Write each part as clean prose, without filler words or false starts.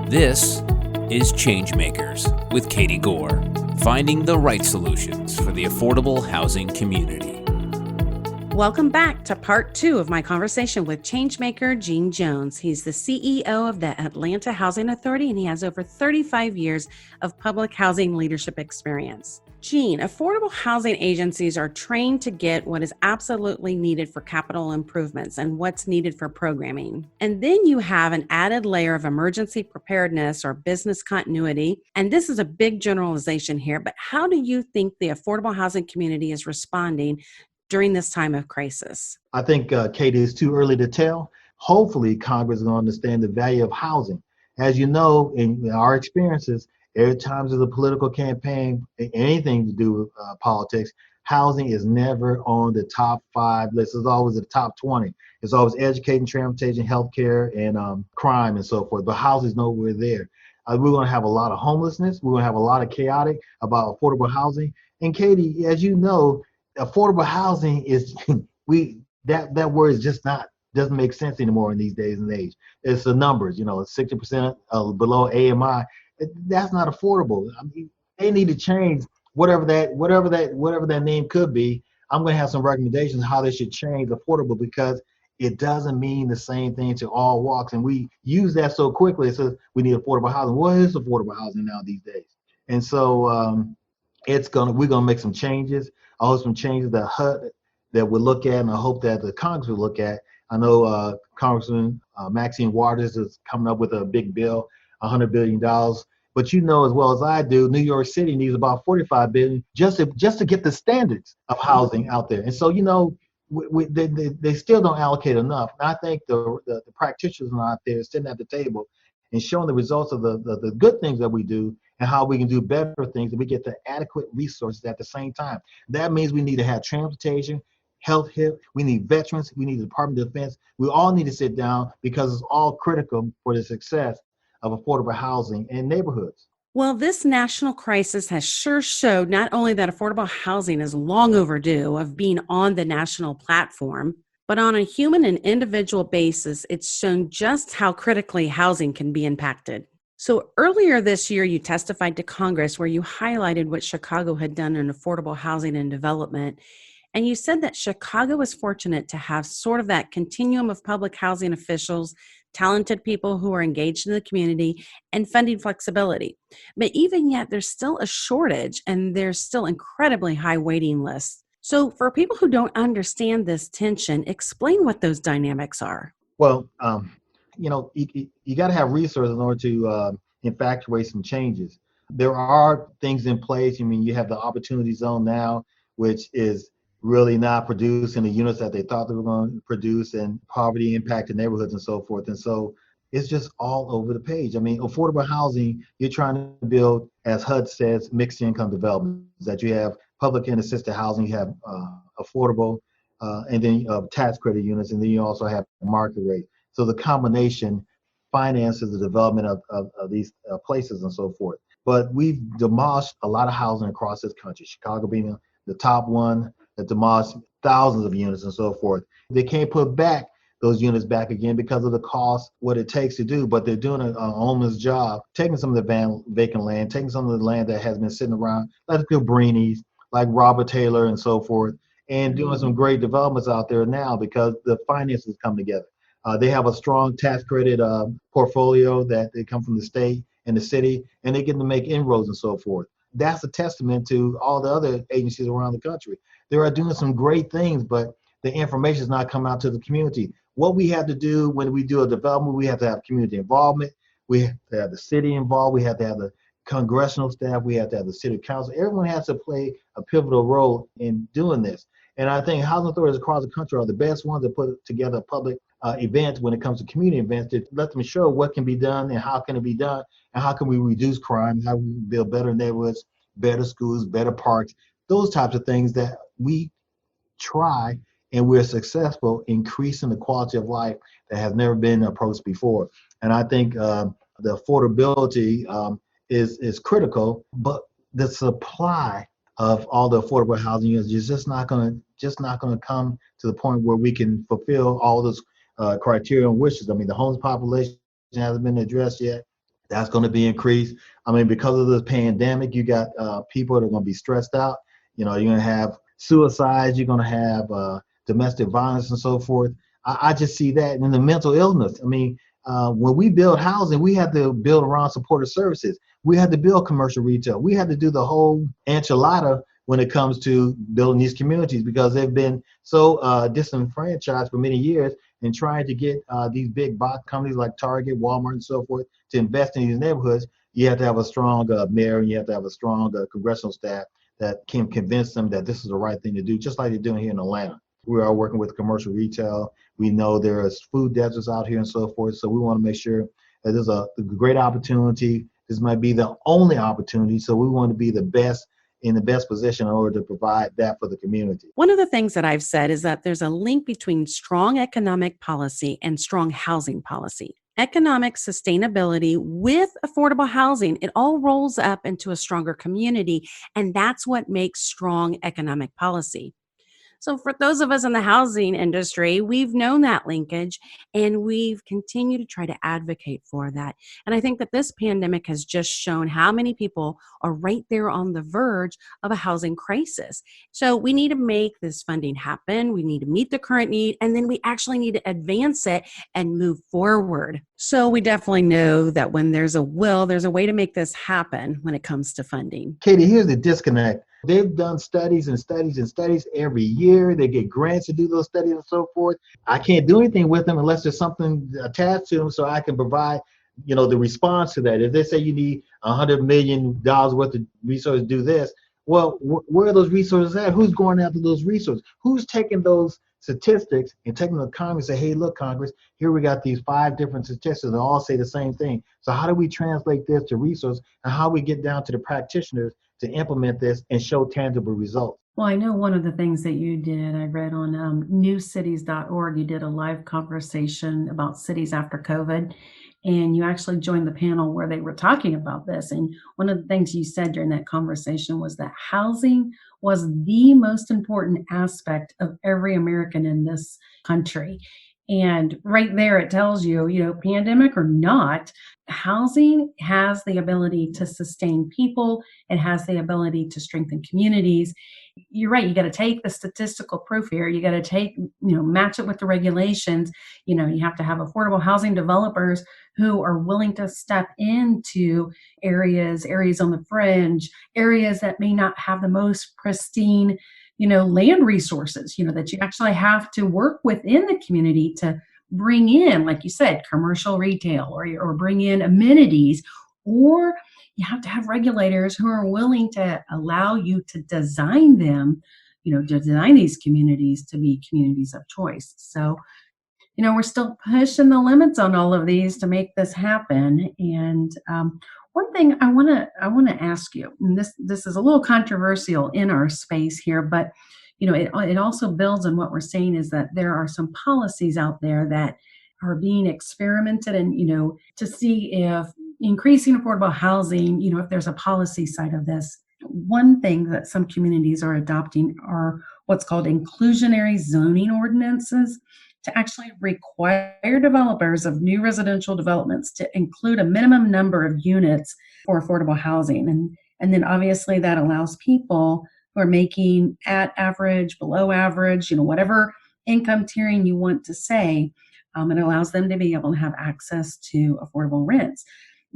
This is Changemakers with Katie Gore, finding the right solutions for the affordable housing community. Welcome back to part 2 of my conversation with changemaker Eugene Jones. He's the CEO of the Atlanta Housing Authority, and he has over 35 years of public housing leadership experience. Gene, affordable housing agencies are trained to get what is absolutely needed for capital improvements and what's needed for programming. And then you have an added layer of emergency preparedness or business continuity. And this is a big generalization here, but how do you think the affordable housing community is responding during this time of crisis? I think, Katie, it's too early to tell. Hopefully, Congress is going to understand the value of housing. As you know, in our experiences, every time there's a political campaign, anything to do with politics, housing is never on the top 5 list. It's always the top 20. It's always education, transportation, healthcare, and crime and so forth. But housing is nowhere there. We're going to have a lot of homelessness. We're going to have a lot of chaotic about affordable housing. And Katie, as you know, affordable housing is that word is just doesn't make sense anymore in these days and age. It's the numbers, 60% below AMI. That's not affordable. I mean, they need to change whatever that name could be. I'm going to have some recommendations how they should change affordable, because it doesn't mean the same thing to all walks, and we use that so quickly. It says we need affordable housing. What is affordable housing now these days? And so we're gonna make some changes. I hope some changes that HUD that we'll look at, and I hope that the Congress will look at. I know Congressman Maxine Waters is coming up with a big bill, $100 billion. But you know as well as I do, New York City needs about $45 billion just to get the standards of housing out there. And so, they still don't allocate enough. And I think the practitioners are out there sitting at the table and showing the results of the good things that we do and how we can do better things, and we get the adequate resources at the same time. That means we need to have transportation, health care, we need veterans, we need the Department of Defense. We all need to sit down, because it's all critical for the success of affordable housing in neighborhoods. Well, this national crisis has sure showed not only that affordable housing is long overdue of being on the national platform, but on a human and individual basis, it's shown just how critically housing can be impacted. So earlier this year, you testified to Congress where you highlighted what Chicago had done in affordable housing and development. And you said that Chicago was fortunate to have sort of that continuum of public housing officials, talented people who are engaged in the community, and funding flexibility. But even yet, there's still a shortage, and there's still incredibly high waiting lists. So for people who don't understand this tension, explain what those dynamics are. Well, you got to have resources in order to infatuate some changes. There are things in place. I mean, you have the Opportunity Zone now, which is really not producing the units that they thought they were going to produce, and poverty impacted neighborhoods and so forth. And so it's just all over the page. I mean, affordable housing, you're trying to build, as HUD says, mixed income development, that you have public and assisted housing, you have affordable, and then tax credit units, and then you also have market rate. So the combination finances the development of these places and so forth. But we've demolished a lot of housing across this country, Chicago being the top one that demolished thousands of units and so forth. They can't put back those units back again because of the cost, what it takes to do, but they're doing an ominous job, taking some of the vacant land, taking some of the land that has been sitting around, like the Cabrinis, like Robert Taylor and so forth, and doing some great developments out there now because the finances come together. They have a strong tax credit portfolio that they come from the state and the city, and they get to make inroads and so forth. That's a testament to all the other agencies around the country. They are doing some great things, but the information is not coming out to the community. What we have to do when we do a development, we have to have community involvement. We have to have the city involved. We have to have the congressional staff. We have to have the city council. Everyone has to play a pivotal role in doing this. And I think housing authorities across the country are the best ones to put together public events when it comes to community events to let them show what can be done and how can it be done and how can we reduce crime, how we build better neighborhoods, better schools, better parks, those types of things that we try and we're successful increasing the quality of life that has never been approached before. And I think the affordability is critical, but the supply of all the affordable housing units is just not going to come to the point where we can fulfill all those criteria and wishes. I mean, the homeless population hasn't been addressed yet. That's going to be increased. I mean, because of this pandemic, you got people that are going to be stressed out. You're going to have suicides. You're going to have domestic violence and so forth. I just see that. And the mental illness. I mean, when we build housing, we have to build around supportive services. We have to build commercial retail. We have to do the whole enchilada when it comes to building these communities because they've been so disenfranchised for many years and trying to get these big box companies like Target, Walmart, and so forth to invest in these neighborhoods. You have to have a strong mayor, and you have to have a strong congressional staff that can convince them that this is the right thing to do, just like they're doing here in Atlanta. We are working with commercial retail. We know there is food deserts out here and so forth. So we want to make sure that there's a great opportunity. This might be the only opportunity. So we want to be the best in the best position in order to provide that for the community. One of the things that I've said is that there's a link between strong economic policy and strong housing policy. Economic sustainability with affordable housing, it all rolls up into a stronger community, and that's what makes strong economic policy. So, for those of us in the housing industry, we've known that linkage and we've continued to try to advocate for that. And I think that this pandemic has just shown how many people are right there on the verge of a housing crisis. So, we need to make this funding happen. We need to meet the current need, and then we actually need to advance it and move forward. So, we definitely know that when there's a will, there's a way to make this happen when it comes to funding. Katie, here's the disconnect. They've done studies and studies and studies every year. They get grants to do those studies and so forth. I can't do anything with them unless there's something attached to them so I can provide, the response to that. If they say you need $100 million worth of resources to do this, well, where are those resources at? Who's going after those resources? Who's taking those statistics and taking them to Congress and say, hey, look, Congress, here we got these 5 different statistics that all say the same thing. So how do we translate this to resources and how we get down to the practitioners to implement this and show tangible results? Well, I know one of the things that you did, I read on newcities.org, you did a live conversation about cities after COVID, and you actually joined the panel where they were talking about this. And one of the things you said during that conversation was that housing was the most important aspect of every American in this country. And right there, it tells you, pandemic or not, housing has the ability to sustain people. It has the ability to strengthen communities. You're right. You got to take the statistical proof here. You got to match it with the regulations. You have to have affordable housing developers who are willing to step into areas on the fringe, areas that may not have the most pristine land resources, that you actually have to work within the community to bring in, like you said, commercial retail or bring in amenities, or you have to have regulators who are willing to allow you to design them, to design these communities to be communities of choice. So, we're still pushing the limits on all of these to make this happen. And one thing I want to ask you, and this is a little controversial in our space here, but it also builds on what we're saying is that there are some policies out there that are being experimented and to see if increasing affordable housing, if there's a policy side of this. One thing that some communities are adopting are what's called inclusionary zoning ordinances to actually require developers of new residential developments to include a minimum number of units for affordable housing. And then obviously that allows people who are making at average, below average, whatever income tiering you want to say, it allows them to be able to have access to affordable rents.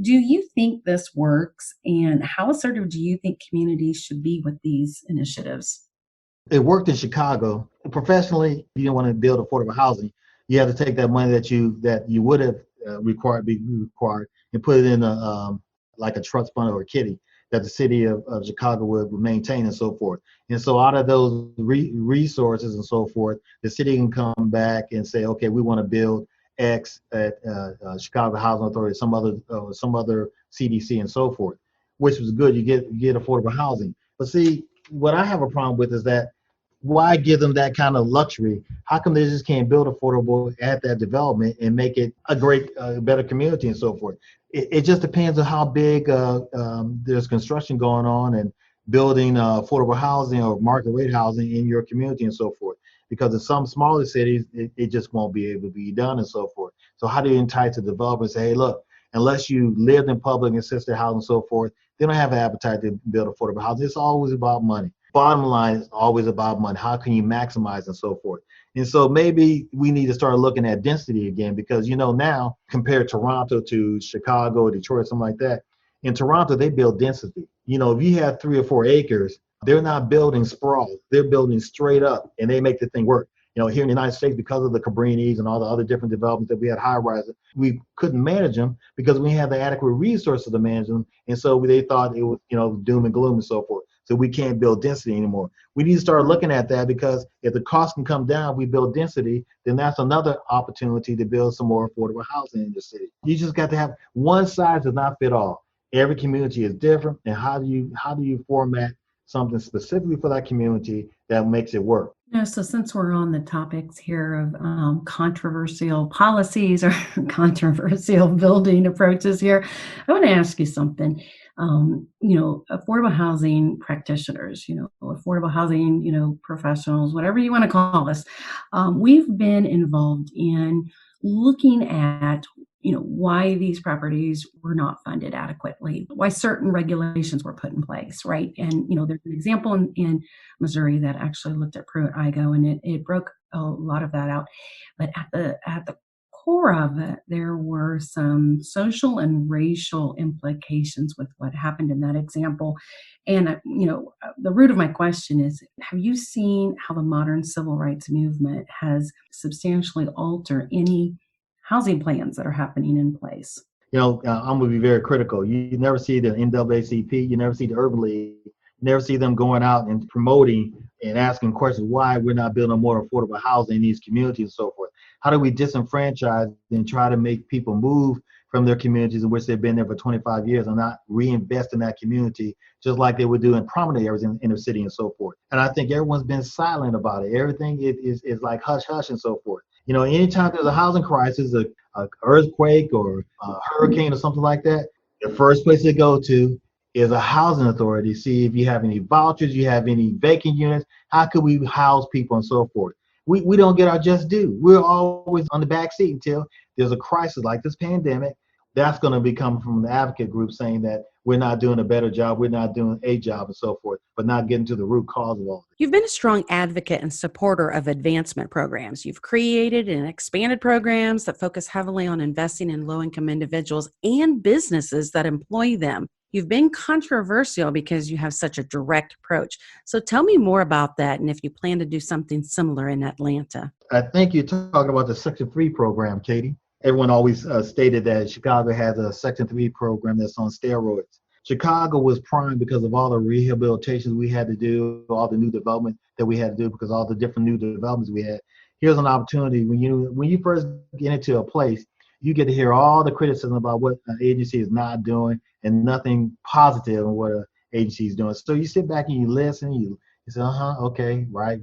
Do you think this works, and how assertive do you think communities should be with these initiatives? It worked in Chicago. Professionally, you don't want to build affordable housing. You have to take that money that you would have required and put it in like a trust fund or a kitty that the city of Chicago would maintain and so forth. And so out of those resources and so forth, the city can come back and say, okay, we want to build X at Chicago Housing Authority, some other CDC and so forth, which was good. You get affordable housing. But see, what I have a problem with is that why give them that kind of luxury? How come they just can't build affordable at that development and make it a great, better community and so forth? It just depends on how big there's construction going on and building affordable housing or market rate housing in your community and so forth. Because in some smaller cities, it just won't be able to be done and so forth. So how do you entice the developer and say, hey, look, unless you lived in public and assisted housing and so forth, they don't have an appetite to build affordable housing. It's always about money. Bottom line is always about money. How can you maximize and so forth? And so maybe we need to start looking at density again, because now compare Toronto to Chicago, Detroit, something like that. In Toronto, they build density. If you have 3 or 4 acres, they're not building sprawl. They're building straight up, and they make the thing work. Here in the United States, because of the Cabrinis and all the other different developments that we had high rises, we couldn't manage them because we had the adequate resources to manage them. And so they thought it was, doom and gloom and so forth. So we can't build density anymore. We need to start looking at that, because if the cost can come down, we build density, then that's another opportunity to build some more affordable housing in the city. You just got to have, one size does not fit all. Every community is different, and how do you format something specifically for that community that makes it work? So since we're on the topics here of controversial policies or controversial building approaches here, I want to ask you something. Affordable housing practitioners, affordable housing, professionals, whatever you want to call us, we've been involved in looking at why these properties were not funded adequately, why certain regulations were put in place, right? And, there's an example in Missouri that actually looked at Pruitt-Igoe, and it broke a lot of that out. But at the core of it, there were some social and racial implications with what happened in that example. And, the root of my question is, have you seen how the modern civil rights movement has substantially altered any housing plans that are happening in place? I'm going to be very critical. You never see the NAACP, you never see the Urban League, you never see them going out and promoting and asking questions why we're not building more affordable housing in these communities and so forth. How do we disenfranchise and try to make people move from their communities in which they've been there for 25 years and not reinvest in that community, just like they would do in prominent areas in inner city and so forth? And I think everyone's been silent about it. Everything is like hush hush and so forth. Anytime there's a housing crisis, a earthquake or a hurricane or something like that, the first place to go to is a housing authority. See if you have any vouchers, you have any vacant units, how could we house people and so forth. We don't get our just due. We're always on the back seat until there's a crisis like this pandemic. That's going to be coming from the advocate group saying that we're not doing a better job, we're not doing a job and so forth, but not getting to the root cause of all of it. You've been a strong advocate and supporter of advancement programs. You've created and expanded programs that focus heavily on investing in low-income individuals and businesses that employ them. You've been controversial because you have such a direct approach. So tell me more about that, and if you plan to do something similar in Atlanta. I think you're talking about the Section 3 program, Katie. Everyone always stated that Chicago has a Section 3 program that's on steroids. Chicago was primed because of all the rehabilitations we had to do, all the new development that we had to do, because all the different new developments we had. Here's an opportunity. When you first get into a place, you get to hear all the criticism about what an agency is not doing and nothing positive in what an agency is doing. So you sit back and you listen, you say, okay, right.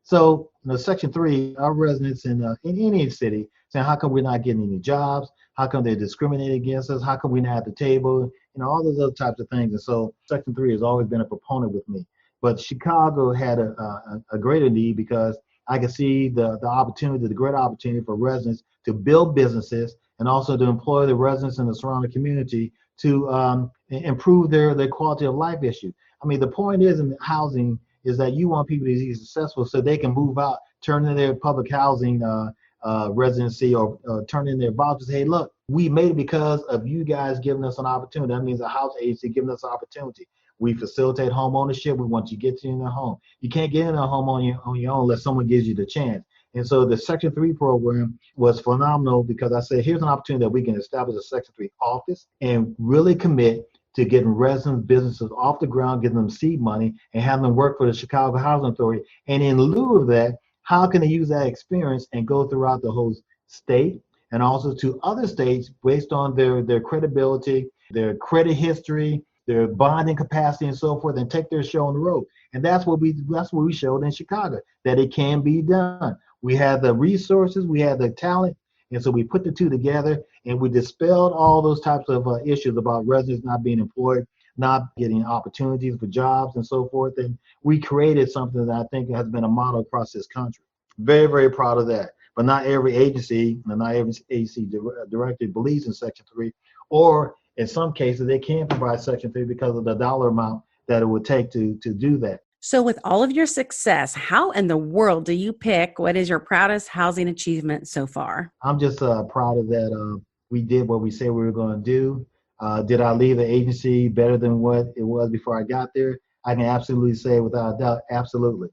So, Section 3, our residents in any city saying, how come we're not getting any jobs? How come they're discriminating against us? How come we're not at the table? All those other types of things. And so Section 3 has always been a proponent with me. But Chicago had a greater need, because I could see the opportunity, the great opportunity for residents to build businesses and also to employ the residents in the surrounding community to improve their quality of life issue. I mean, the point is in housing is that you want people to be successful so they can move out, turn in their public housing residency or turn in their vouchers. Hey, look, we made it because of you guys giving us an opportunity. That means a house agency giving us an opportunity. We facilitate home ownership. We want you to get in their home. You can't get in a home on your own unless someone gives you the chance. And so the Section 3 program was phenomenal, because I said, here's an opportunity that we can establish a Section 3 office and really commit to getting residents, businesses off the ground, getting them seed money, and having them work for the Chicago Housing Authority. And in lieu of that, how can they use that experience and go throughout the whole state and also to other states based on their credibility, their credit history, their bonding capacity and so forth, and take their show on the road. And that's what we showed in Chicago, that it can be done. We had the resources, we had the talent, and so we put the two together and we dispelled all those types of issues about residents not being employed, not getting opportunities for jobs and so forth. And we created something that I think has been a model across this country. Very, very proud of that. but not every agency, and not every agency directly believes in Section 3, or in some cases they can't provide Section 3 because of the dollar amount that it would take to do that. So, with all of your success, how in the world do you pick what is your proudest housing achievement so far? I'm just proud of that. We did what we said we were going to do. Did I leave the agency better than what it was before I got there? I can absolutely say without a doubt, absolutely.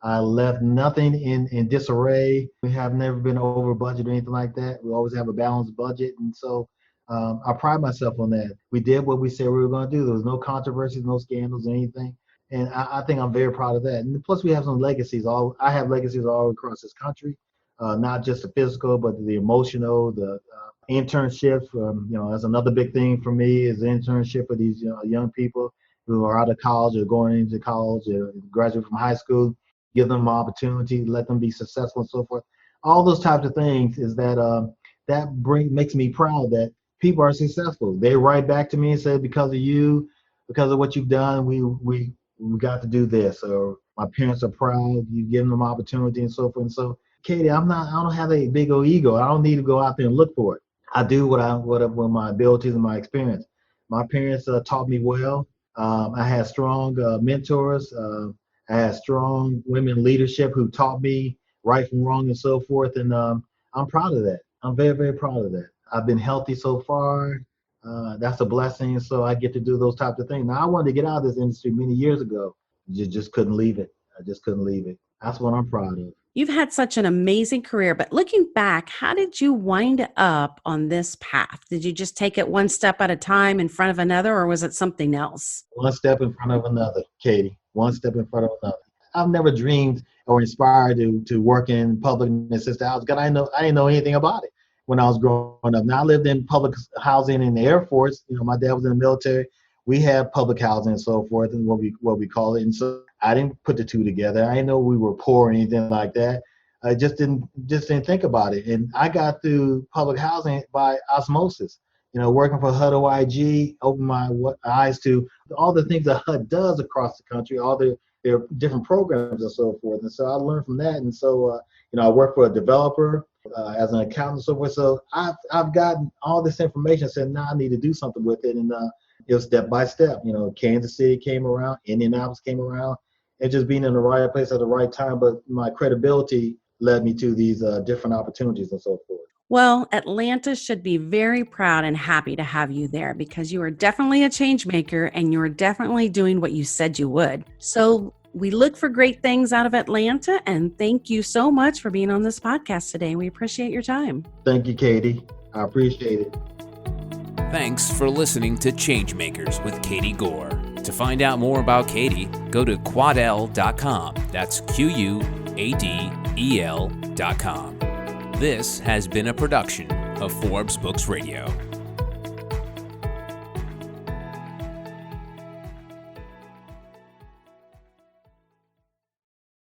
I left nothing in disarray. We have never been over budget or anything like that. We always have a balanced budget. And so I pride myself on that. We did what we said we were going to do. There was no controversies, no scandals, anything. And I think I'm very proud of that. And plus, we have some legacies. I have legacies all across this country, not just the physical, but the emotional, the internships. That's another big thing for me is the internship for these young people who are out of college or going into college or graduate from high school. Give them an opportunity, let them be successful and so forth. All those types of things is that makes me proud that people are successful. They write back to me and say, because of you, because of what you've done, we got to do this. Or my parents are proud, you give them opportunity and so forth. And so, Katie, I don't have a big old ego. I don't need to go out there and look for it. I do what my abilities and my experience. My parents taught me well. I had strong mentors. I had strong women leadership who taught me right from wrong and so forth. And I'm proud of that. I'm very, very proud of that. I've been healthy so far. That's a blessing. So I get to do those types of things. Now, I wanted to get out of this industry many years ago. Just couldn't leave it. I just couldn't leave it. That's what I'm proud of. You've had such an amazing career, but looking back, how did you wind up on this path? Did you just take it one step at a time in front of another, or was it something else? One step in front of another, Katie. One step in front of another. I've never dreamed or inspired to work in public assisted housing because I didn't know anything about it when I was growing up. Now I lived in public housing in the Air Force. My dad was in the military. We had public housing and so forth, and what we call it. And so I didn't put the two together. I didn't know we were poor or anything like that. I just didn't think about it. And I got through public housing by osmosis. Working for HUD OIG opened my eyes to all the things that HUD does across the country, all their different programs and so forth. And so I learned from that. And so, I worked for a developer as an accountant and so forth. So I've gotten all this information, said, now I need to do something with it. And it was step by step. Kansas City came around, Indianapolis came around, and just being in the right place at the right time. But my credibility led me to these different opportunities and so forth. Well, Atlanta should be very proud and happy to have you there because you are definitely a change maker and you're definitely doing what you said you would. So we look for great things out of Atlanta, and thank you so much for being on this podcast today. We appreciate your time. Thank you, Katie. I appreciate it. Thanks for listening to Changemakers with Katie Gore. To find out more about Katie, go to quadel.com. That's QUADEL.com. This has been a production of Forbes Books Radio.